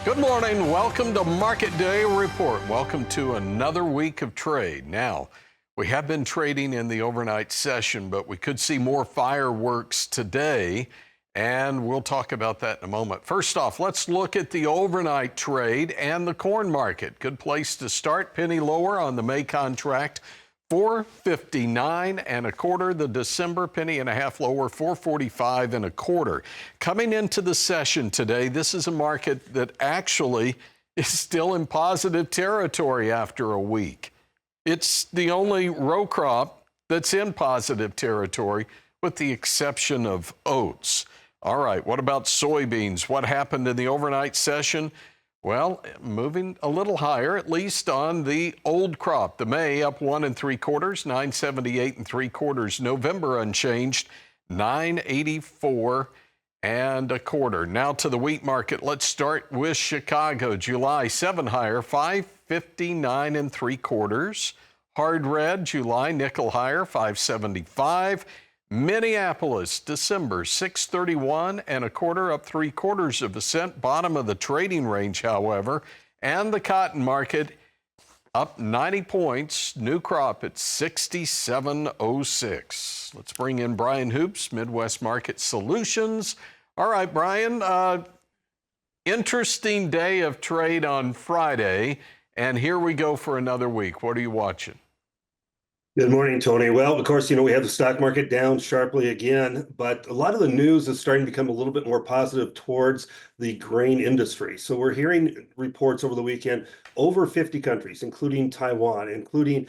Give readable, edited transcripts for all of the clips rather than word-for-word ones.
Good morning. Welcome to Market Day Report. Welcome to another week of trade. Now, we have been trading in the overnight session, but we could see more fireworks today, and we'll talk about that in a moment. First off, let's look at the overnight trade and the corn market. Good place to start. Penny lower on the May contract. 459 and a quarter. The December penny and a half lower, 445 and a quarter. Coming into the session today, this is a market that actually is still in positive territory after a week. It's the only row crop that's in positive territory, with the exception of oats. All right, what about soybeans? What happened in the overnight session? Well, moving a little higher, at least on the old crop. The May up 1 3/4, 978 3/4. November unchanged, 984 and a quarter. Now to the wheat market. Let's start with Chicago. July 7 higher, 559 3/4. Hard red, July nickel higher, 575. Minneapolis, December 631 and a quarter, up 3/4 of a cent. Bottom of the trading range, however. And the cotton market up 90 points. New crop at 67.06. Let's bring in Brian Hoops, Midwest Market Solutions. All right, Brian, interesting day of trade on Friday, and here we go for another week. What are you watching? Good morning, Tony. Well, of course, we have the stock market down sharply again, but a lot of the news is starting to become a little bit more positive towards the grain industry. So we're hearing reports over the weekend, over 50 countries, including Taiwan, including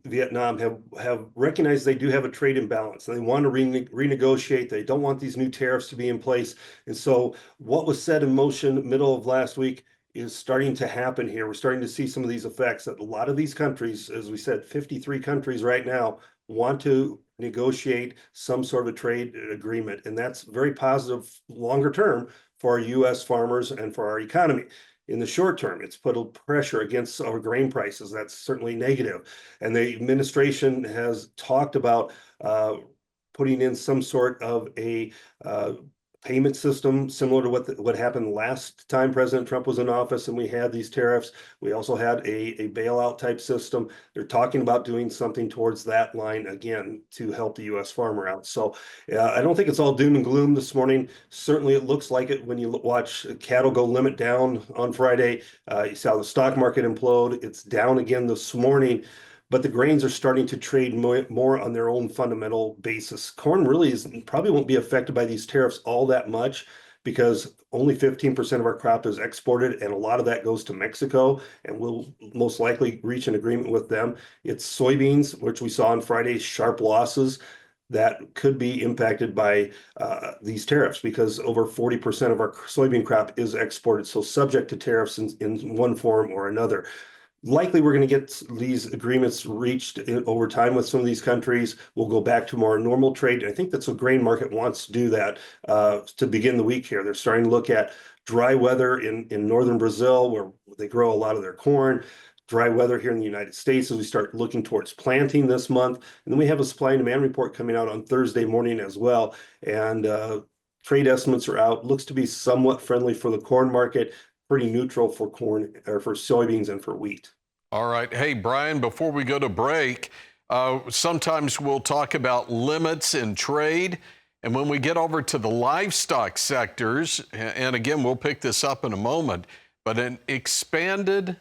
Vietnam, have recognized they do have a trade imbalance. They want to renegotiate. They don't want these new tariffs to be in place. And so what was set in motion middle of last week is starting to happen here. We're starting to see some of these effects that a lot of these countries, as we said, 53 countries right now, want to negotiate some sort of a trade agreement. And that's very positive longer term for our U.S. farmers and for our economy. In the short term, it's put a pressure against our grain prices. That's certainly negative. And the administration has talked about putting in some sort of a payment system similar to what happened last time President Trump was in office and we had these tariffs. We also had a bailout type system. They're talking about doing something towards that line again to help the U.S. farmer out. So I don't think it's all doom and gloom this morning. Certainly it looks like it when you watch cattle go limit down on Friday. You saw the stock market implode. It's down again this morning. But the grains are starting to trade more on their own fundamental basis. Corn really probably won't be affected by these tariffs all that much because only 15% of our crop is exported, and a lot of that goes to Mexico, and we'll most likely reach an agreement with them. It's soybeans, which we saw on Friday, sharp losses that could be impacted by these tariffs because over 40% of our soybean crop is exported, so subject to tariffs in one form or another. Likely, we're going to get these agreements reached over time with some of these countries. We'll go back to more normal trade. I think that's what grain market wants to do that to begin the week here. They're starting to look at dry weather in northern Brazil, where they grow a lot of their corn. Dry weather here in the United States as we start looking towards planting this month. And then we have a supply and demand report coming out on Thursday morning as well. And trade estimates are out. Looks to be somewhat friendly for the corn market. Pretty neutral for corn or for soybeans and for wheat. All right. Hey, Brian, before we go to break, sometimes we'll talk about limits in trade. And when we get over to the livestock sectors, and again, we'll pick this up in a moment, but an expanded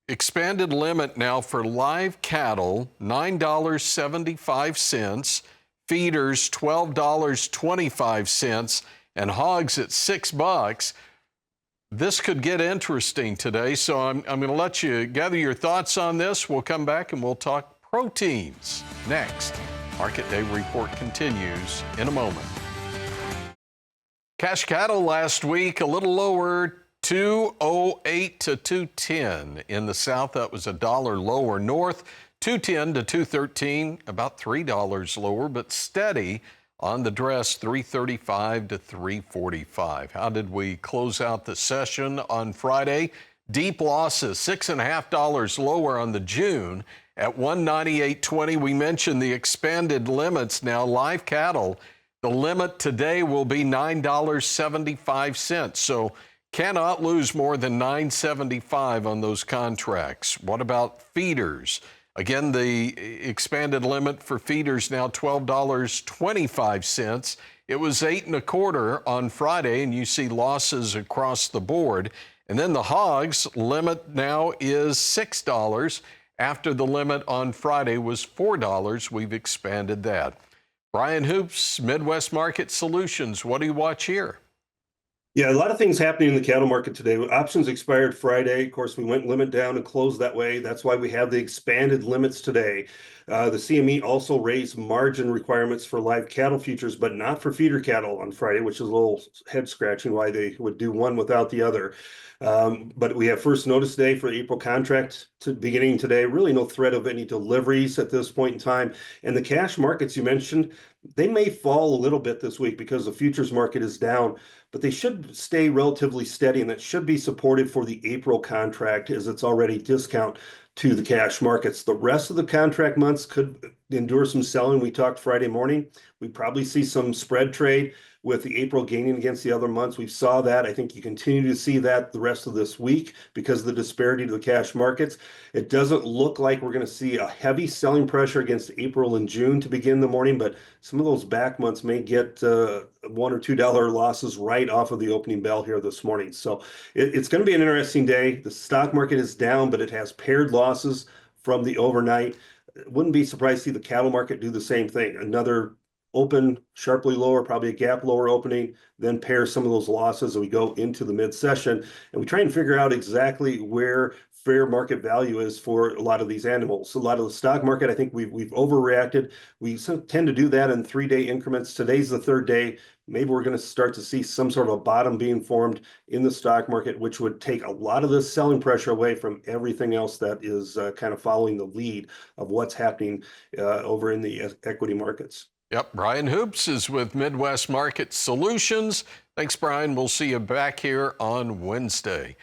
limit now for live cattle, $9.75, feeders, $12.25, and hogs at $6. This could get interesting today, so I'm going to let you gather your thoughts on this. We'll come back and we'll talk proteins next. Market Day Report continues in a moment. Cash cattle last week a little lower, 208 to 210. In the south, that was $1 lower. North, 210 to 213, about $3 lower, but steady. On the dress, 335 to 345. How did we close out the session on Friday? Deep losses, $6.50 lower on the June at 198.20. We mentioned the expanded limits now. Live cattle The limit today will be $9.75. So cannot lose more than $9.75 on those contracts. What about feeders? Again, the expanded limit for feeders now $12.25. It was 8.25 on Friday, and you see losses across the board. And then the hogs limit now is $6 after the limit on Friday was $4. We've expanded that. Brian Hoops, Midwest Market Solutions. What do you watch here? Yeah, a lot of things happening in the cattle market today. Options expired Friday. Of course, we went limit down and closed that way. That's why we have the expanded limits today. The CME also raised margin requirements for live cattle futures, but not for feeder cattle on Friday, which is a little head scratching why they would do one without the other. But we have first notice day for the April contract beginning today. Really no threat of any deliveries at this point in time. And the cash markets you mentioned, they may fall a little bit this week because the futures market is down, but they should stay relatively steady, and that should be supported for the April contract as it's already discount to the cash markets. The rest of the contract months could endure some selling. We talked Friday morning. We probably see some spread trade with the April gaining against the other months. We saw that. I think you continue to see that the rest of this week because of the disparity to the cash markets. It doesn't look like we're going to see a heavy selling pressure against April and June to begin the morning, but some of those back months may get $1 or $2 losses right off of the opening bell here this morning. So it's going to be an interesting day. The stock market is down, but it has paired losses from the overnight. Wouldn't be surprised to see the cattle market do the same thing. Another open sharply lower, probably a gap lower opening, then pair some of those losses as we go into the mid-session. And we try and figure out exactly where fair market value is for a lot of these animals. A lot of the stock market, I think we've overreacted. We tend to do that in 3-day increments. Today's the third day. Maybe we're going to start to see some sort of a bottom being formed in the stock market, which would take a lot of this selling pressure away from everything else that is kind of following the lead of what's happening over in the equity markets. Yep, Brian Hoops is with Midwest Market Solutions. Thanks, Brian. We'll see you back here on Wednesday.